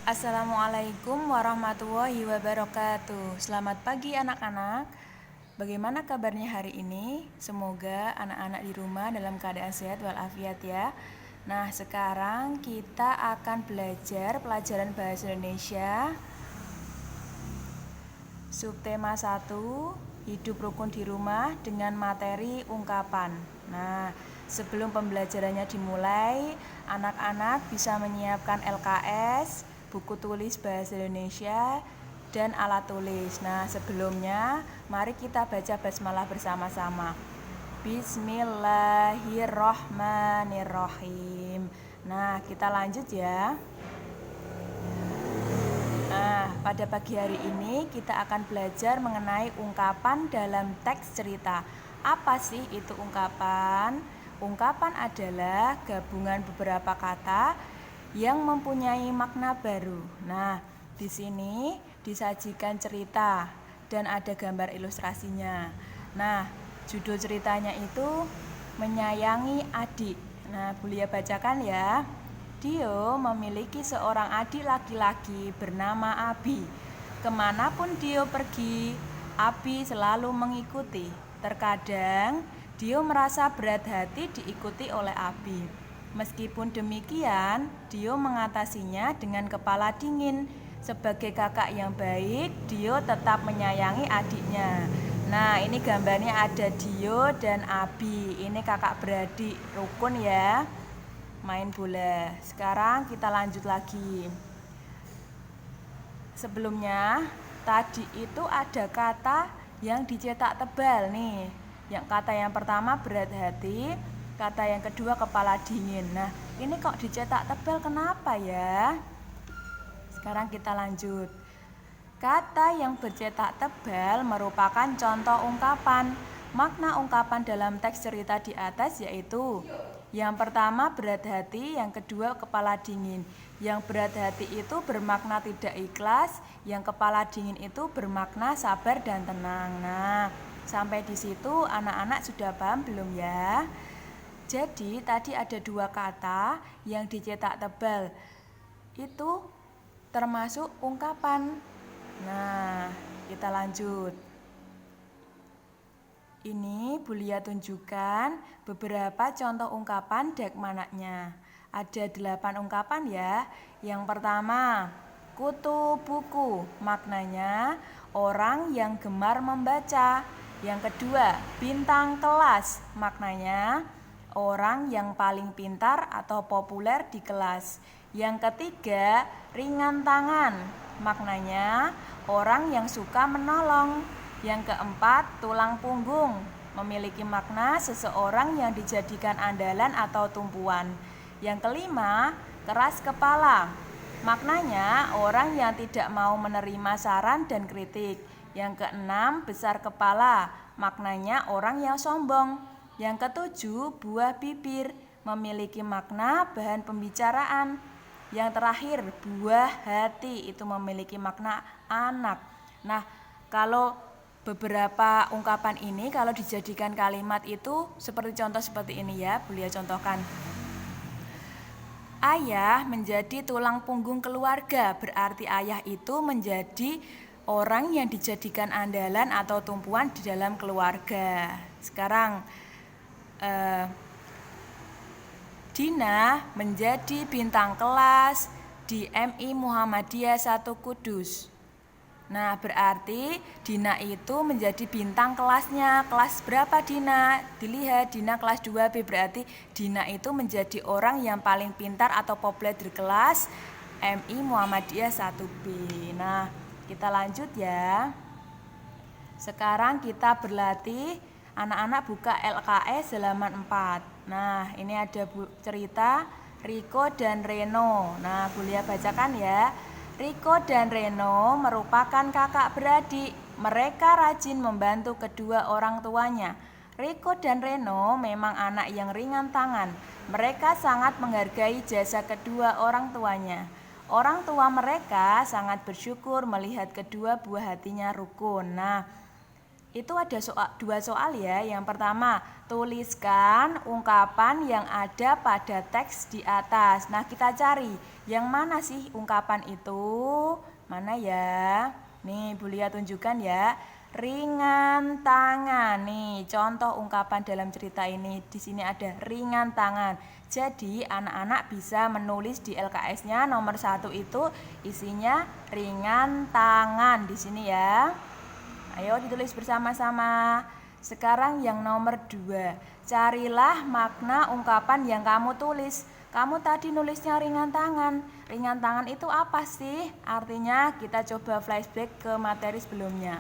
Assalamualaikum warahmatullahi wabarakatuh. Selamat pagi anak-anak. Bagaimana kabarnya hari ini? Semoga anak-anak di rumah dalam keadaan sehat walafiat ya. Nah, sekarang kita akan belajar pelajaran bahasa Indonesia subtema 1, hidup rukun di rumah dengan materi ungkapan. Nah, sebelum pembelajarannya dimulai, anak-anak bisa menyiapkan LKS, buku tulis bahasa Indonesia, dan alat tulis. Nah, sebelumnya mari kita baca basmalah bersama-sama. Bismillahirrohmanirrohim. Nah, kita lanjut ya. Nah, pada pagi hari ini kita akan belajar mengenai ungkapan dalam teks cerita. Apa sih itu ungkapan? Ungkapan adalah gabungan beberapa kata yang mempunyai makna baru. Nah, di sini disajikan cerita dan ada gambar ilustrasinya. Nah, judul ceritanya itu Menyayangi Adik. Nah, Bu Lia bacakan ya. Dio memiliki seorang adik laki-laki bernama Abi. Kemanapun Dio pergi, Abi selalu mengikuti. Terkadang Dio merasa berat hati diikuti oleh Abi. Meskipun demikian, Dio mengatasinya dengan kepala dingin. Sebagai kakak yang baik, Dio tetap menyayangi adiknya. Nah, ini gambarnya ada Dio dan Abi. Ini kakak beradik rukun ya. Main bola. Sekarang kita lanjut lagi. Sebelumnya tadi itu ada kata yang dicetak tebal nih. Yang kata yang pertama berat hati, kata yang kedua kepala dingin. Nah, ini kok dicetak tebal kenapa ya? Sekarang kita lanjut. Kata yang bercetak tebal merupakan contoh ungkapan. Makna ungkapan dalam teks cerita di atas yaitu yang pertama berat hati, yang kedua kepala dingin. Yang berat hati itu bermakna tidak ikhlas, yang kepala dingin itu bermakna sabar dan tenang. Nah, sampai di situ anak-anak sudah paham belum ya? Jadi tadi ada dua kata yang dicetak tebal. Itu termasuk ungkapan. Nah, kita lanjut. Ini Bu Lia tunjukkan beberapa contoh ungkapan dakmanaknya. Ada 8 ungkapan ya. Yang pertama, kutu buku. Maknanya orang yang gemar membaca. Yang kedua, bintang kelas. Maknanya orang yang paling pintar atau populer di kelas. Yang ketiga, ringan tangan. Maknanya orang yang suka menolong. Yang keempat, tulang punggung, memiliki makna seseorang yang dijadikan andalan atau tumpuan. Yang kelima, keras kepala, maknanya orang yang tidak mau menerima saran dan kritik. Yang keenam, besar kepala, maknanya orang yang sombong. Yang ketujuh, buah bibir, memiliki makna bahan pembicaraan. Yang terakhir, buah hati, itu memiliki makna anak. Nah, kalau beberapa ungkapan ini kalau dijadikan kalimat itu seperti contoh seperti ini ya, Bu Lia contohkan. Ayah menjadi tulang punggung keluarga, berarti ayah itu menjadi orang yang dijadikan andalan atau tumpuan di dalam keluarga. Sekarang Dina menjadi bintang kelas di MI Muhammadiyah 1 Kudus. Nah, berarti Dina itu menjadi bintang kelasnya. Kelas berapa Dina? Dilihat Dina kelas 2B, berarti Dina itu menjadi orang yang paling pintar atau populer di kelas MI Muhammadiyah 1B. Nah, kita lanjut ya. Sekarang kita berlatih, anak-anak buka LKS halaman 4. Nah, ini ada cerita Riko dan Reno. Nah, Bu Lia bacakan ya. Riko dan Reno merupakan kakak beradik. Mereka rajin membantu kedua orang tuanya. Riko dan Reno memang anak yang ringan tangan. Mereka sangat menghargai jasa kedua orang tuanya. Orang tua mereka sangat bersyukur melihat kedua buah hatinya rukun. Nah, itu ada dua soal ya. Yang pertama, tuliskan ungkapan yang ada pada teks di atas. Nah, kita cari yang mana sih ungkapan itu? Mana ya? Nih, Bu Lia tunjukkan ya. Ringan tangan. Nih, contoh ungkapan dalam cerita ini. Di sini ada ringan tangan. Jadi, anak-anak bisa menulis di LKS-nya nomor 1 itu isinya ringan tangan di sini ya. Ayo ditulis bersama-sama. Sekarang yang nomor 2. Carilah makna ungkapan yang kamu tulis. Kamu tadi nulisnya ringan tangan. Ringan tangan itu apa sih? Artinya kita coba flashback ke materi sebelumnya.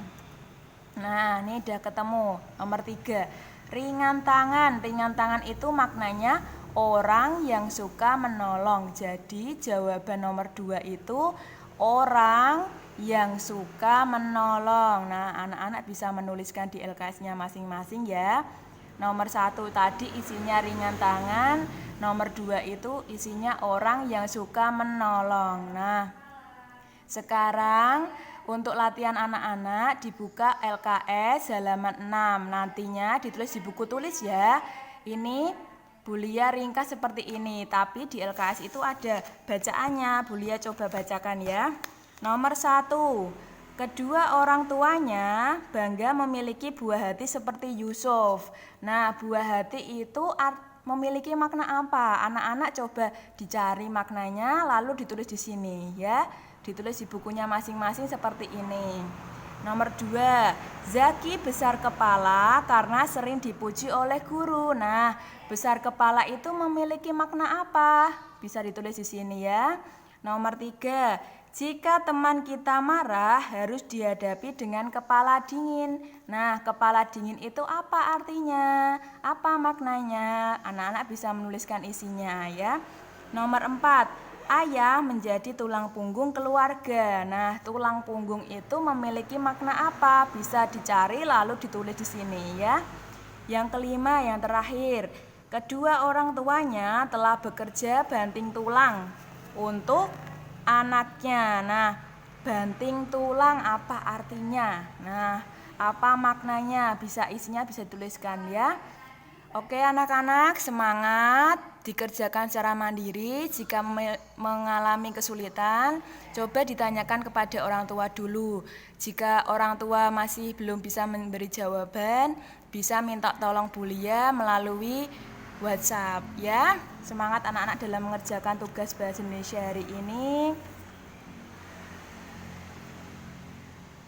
Nah, ini udah ketemu. Nomor 3. Ringan tangan. Ringan tangan itu maknanya orang yang suka menolong. Jadi jawaban nomor 2 itu orang yang suka menolong. Nah, anak-anak bisa menuliskan di LKS-nya masing-masing ya. Nomor 1 tadi isinya ringan tangan, nomor 2 itu isinya orang yang suka menolong. Nah, sekarang untuk latihan anak-anak dibuka LKS halaman 6. Nantinya ditulis di buku tulis ya. Ini Bu Lia ringkas seperti ini, tapi di LKS itu ada bacaannya. Bu Lia coba bacakan ya. Nomor 1, kedua orang tuanya bangga memiliki buah hati seperti Yusuf. Nah, buah hati itu memiliki makna apa? Anak-anak coba dicari maknanya lalu ditulis di sini ya. Ditulis di bukunya masing-masing seperti ini. Nomor 2, Zaki besar kepala karena sering dipuji oleh guru. Nah, besar kepala itu memiliki makna apa? Bisa ditulis di sini ya. Nomor 3, jika teman kita marah harus dihadapi dengan kepala dingin. Nah, kepala dingin itu apa artinya? Apa maknanya? Anak-anak bisa menuliskan isinya ya. Nomor 4, ayah menjadi tulang punggung keluarga. Nah, tulang punggung itu memiliki makna apa? Bisa dicari lalu ditulis di sini ya. Yang kelima, yang terakhir, kedua orang tuanya telah bekerja banting tulang untuk anaknya. Nah, banting tulang apa artinya? Nah, apa maknanya? Isinya bisa dituliskan ya. Oke anak-anak, semangat, dikerjakan secara mandiri. Jika mengalami kesulitan, coba ditanyakan kepada orang tua dulu. Jika orang tua masih belum bisa memberi jawaban, bisa minta tolong Bu Lia melalui WhatsApp ya. Semangat anak-anak dalam mengerjakan tugas bahasa Indonesia hari ini.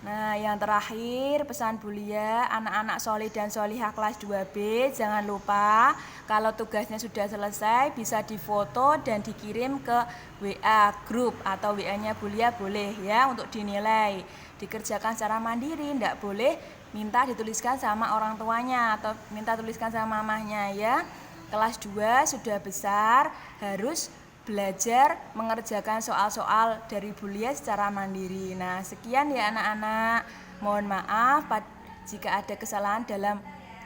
Nah, yang terakhir pesan Bu Lia, anak-anak solih dan solihah kelas 2B, jangan lupa kalau tugasnya sudah selesai bisa difoto dan dikirim ke WA grup atau WA-nya Bu Lia boleh ya untuk dinilai. Dikerjakan secara mandiri, tidak boleh minta dituliskan sama orang tuanya atau minta tuliskan sama mamahnya ya. Kelas 2 sudah besar, harus belajar mengerjakan soal-soal dari Bu Lia secara mandiri. Nah, sekian ya anak-anak. Mohon maaf jika ada kesalahan dalam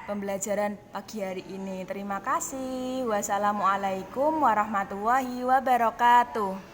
pembelajaran pagi hari ini. Terima kasih. Wassalamualaikum warahmatullahi wabarakatuh.